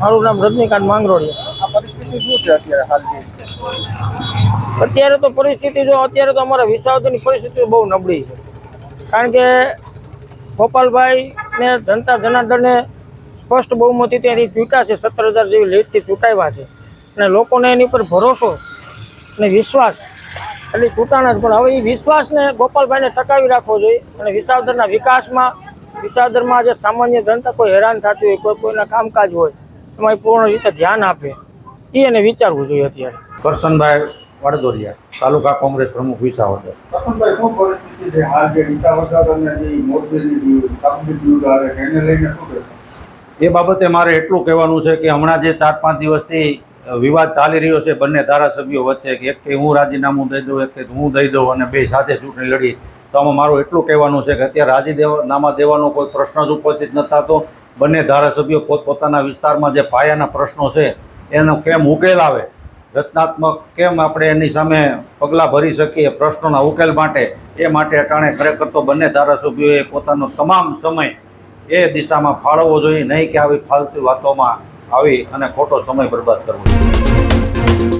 મારું નામ રજનીકાંત માંગરોળિયા। આ પરિસ્થિતિ શું છે અત્યારે હાલની? અત્યારે તો પરિસ્થિતિ જો અત્યારે તો અમારા વિસાવદરની પરિસ્થિતિ બહુ નબળી છે, કારણ કે ગોપાલભાઈ ને જનતા જનાર્દને સ્પષ્ટ બહુમતી ત્યાંથી ચૂંટ્યા છે, 17,000 જેવી લીડથી ચૂંટાવ્યા છે અને લોકોને એની પર ભરોસો અને વિશ્વાસ એટલે ચૂંટાણા જ। પણ હવે એ વિશ્વાસને ગોપાલભાઈને ટકાવી રાખવો જોઈએ અને વિસાવદરના વિકાસમાં, વિસાવદરમાં જે સામાન્ય જનતા કોઈ હેરાન થતી હોય, કોઈના કામકાજ હોય એમાં પૂર્ણ રીતે ધ્યાન આપે એને વિચારવું જોઈએ। અત્યારે કરશનભાઈ વડદોરિયા, તાલુકા કોંગ્રેસ પ્રમુખ વિસાવદર। કરશનભાઈ, શું પરિસ્થિતિ છે હાલ જે વિસાવદર અને જે મોરબીની સાબરમતી ડિવિઝન એને લઈને શું કહેશો? એ બાબતે મારે એટલું કહેવાનું છે કે હમણાં જે 4-5 દિવસથી વિવાદ ચાલી રહ્યો છે બંને ધારાસભ્યો વચ્ચે, કે એક કે હું રાજીનામું દઈ દઉં, એક કે હું દઈ દઉં અને બે સાથે ચૂંટણી લડી, તો આમાં મારું એટલું કહેવાનું છે કે અત્યારે રાજીનામા દેવાનો કોઈ પ્રશ્ન જ ઉપસ્થિત નથી થતો। બંને ધારાસભ્યો પોતપોતાના વિસ્તારમાં જે પાયાના પ્રશ્નો છે એનો કેમ ઉકેલ આવે, રચનાત્મક કેમ આપણે એની સામે પગલાં ભરી શકીએ પ્રશ્નોના ઉકેલ માટે, એ માટે અટાણે ખરેખર તો બંને ધારાસભ્યોએ પોતાનો તમામ સમય એ દિશામાં ફાળવવો જોઈએ, નહીં કે આવી ફાલતુ વાતોમાં આવી અને ખોટો સમય બરબાદ કરવો જોઈએ।